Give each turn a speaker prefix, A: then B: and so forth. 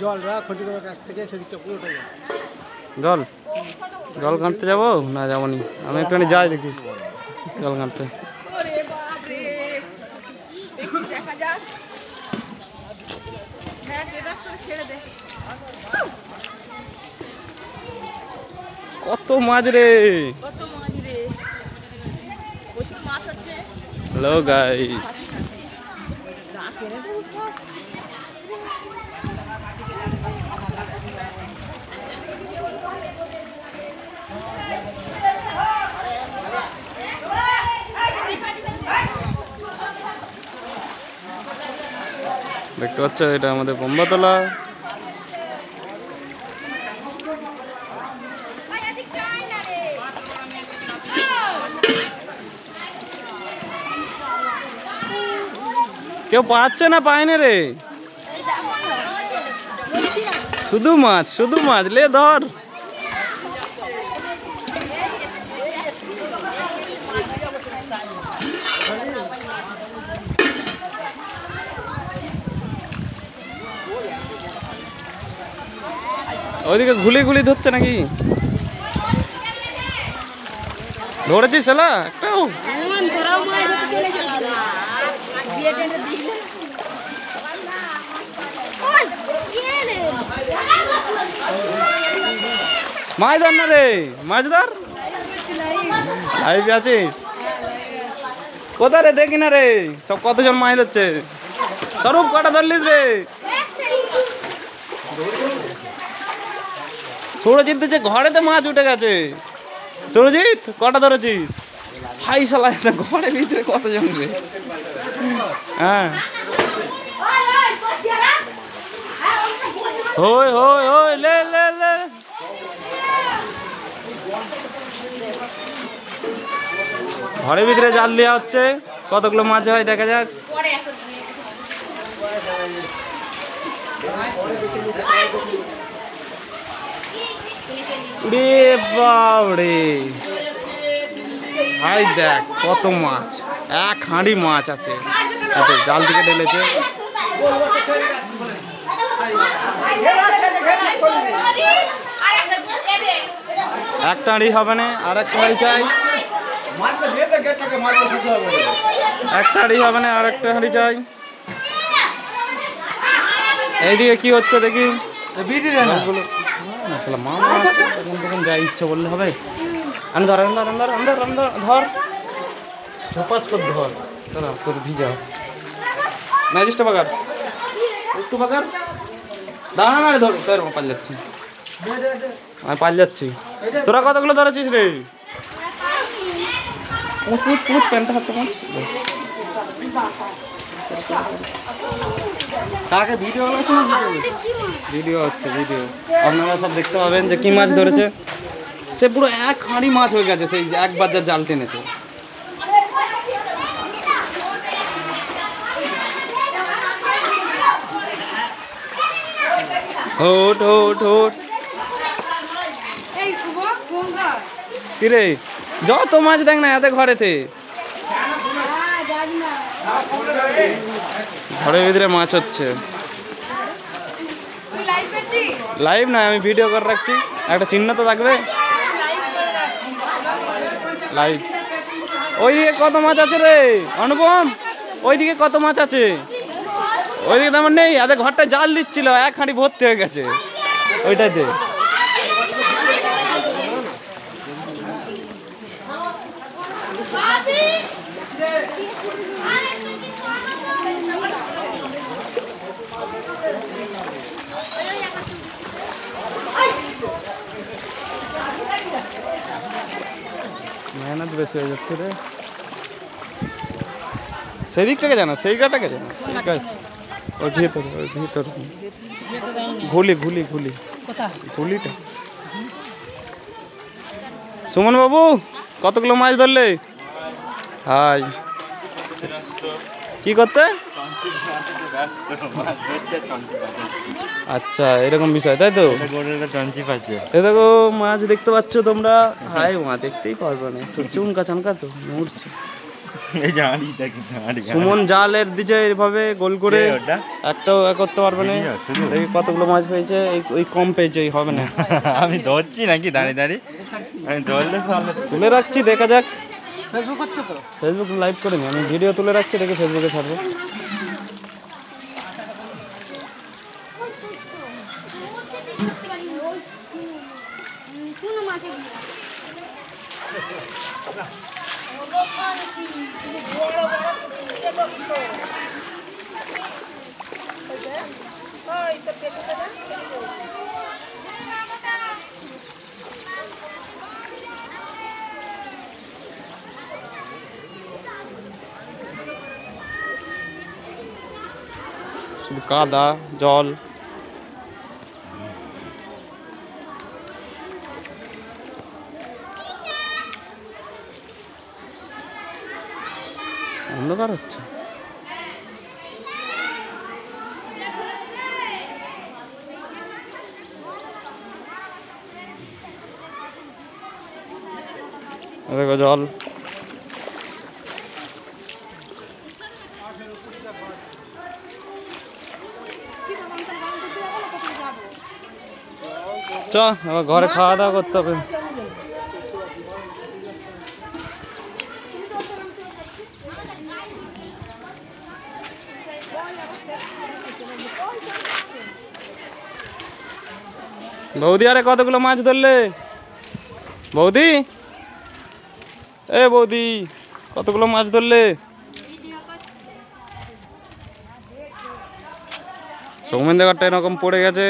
A: জলরা খটিকার কাছ থেকে সেদিকটা পুরোটা
B: জল জল ঘাঁটতে যাবো না যাবো নি? আমি একটুখানি যাই দেখি জল ঘাঁটতে। কত মাছ রে! হ্যালো গাইস, দেখতে পাচ্ছ এটা আমাদের বোম্বাতলা। কেউ পাচ্ছে না, পায় না রে, শুধু মাছ শুধু মাছ, লে ধর। ওইদিকে ঘুলি ঘুলি ধরছে নাকি? ধরেছিস শালা একটাও? মাছ ধর না রে, মাছ ধর। লাইভে আছিস? কোথায় রে, দেখি না রে, সব কতজন মাছ ধরছে। স্বরূপ কটা ধরলিস রে? সুরজিৎ দিচ্ছে ঘরেতে মাছ উঠে গেছে। সুরজিৎ কটা ধরেছিস? ছাই শালা, ঘরের ভিতরে কতজন রে? হ্যাঁ, ওই ওই ওই লে লে লে। ঘরের ভিতরে জাল দেওয়া হচ্ছে, কতগুলো মাছ হয় দেখা যাক। রে বাবরে ভাই, দেখ কত মাছ, এক হাঁড়ি মাছ আছে। জাল থেকে ঢেলেছে। একটা হাঁড়ি হবে না, আর একটা হাঁড়ি চাই। একটা হাঁড়ি হবে না, আর একটা হাঁড়ি চাই। এইদিকে কি হচ্ছে দেখি। যা ইচ্ছে বললে হবে। আমি ধর ধর ধর ধর ধর, ঝোপাস করে ধর, তোর ভিজা ম্যাজিসটা বাগার, একটু বাগার, দাঁড়া না রে, ধর তোর পাল যাচ্ছি, আমি পাল যাচ্ছি। তোরা কতগুলো ধরেছিস রে? পুঁচ পুঁচ পুঁচ, প্যান্টটা হাতে পুঁচ। কাকে ভিডিও হচ্ছে না? ভিডিও হচ্ছে, ভিডিও। আপনারা সব দেখতে পাবেন যে কি মাছ ধরেছে। সে পুরো এক হাঁড়ি মাছ হয়ে গেছে, সেই একবার যা জাল টেনেছে। হোট হোট হোট। কিরে, যত মাছ দেখ না এতে ঘরেতে, ঘরের ভিতরে মাছ হচ্ছে। লাইভ না, আমি ভিডিও করে রাখছি, একটা চিহ্ন তো থাকবে। লাইভ। ওইদিকে কত মাছ আছে রে অনুপম? ওইদিকে কত মাছ আছে? ওইদিকে তেমন নেই, আদের ঘরটা জাল দিচ্ছিল, এক হাঁড়ি ভর্তি হয়ে গেছে ওইটাতে। মেহনত বেশি হয়ে যাচ্ছে রে। সেই দিকটাকে জানো, সেই গাটাকে জানো, সেই গাছ ওই ভিতরে, ওই ভিতরে ঘুলি ঘুলি ঘুলি ঘুলিটা। সুমন বাবু কতগুলো মাছ ধরলে? হাই, কি করতে? আচ্ছা, এরকম বিষয় তাই তো। এ দেখো মাছ দেখতে পাচ্ছ তোমরা। হাই, মা দেখতেই পারবে না, চুনকা চানকা তো উঠছে।
C: এই যে হাঁড়ি দেখি হাঁড়ি
B: সুমন জালের দিছে এইভাবে গোল করে
C: ওটা
B: একটাও করতে পারবে না। দেখি কতগুলো মাছ পেয়েছে, ওই কম পেয়েছে, এই হবে না।
C: আমি ধরছি নাকি দাঁড়িয়ে দাঁড়িয়ে, আমি ধরলে ভালো।
B: তুলে রাখছি, দেখা যাক।
A: ফেসবুক হচ্ছে তো?
B: ফেসবুক লাইভ করিনি আমি, ভিডিও তুলে রাখছি, দেখি ফেসবুকে ছাড়বো। শুধু কাদা জল। অন্ধকার হচ্ছে। দেখো জল। চ এবার ঘরে খাওয়া দাওয়া করতে হবে। বৌদি আরে কতগুলো মাছ ধরলে? বৌদি, এ বৌদি, কতগুলো মাছ ধরলে? সৌমেন দেখারটা এরকম পড়ে গেছে।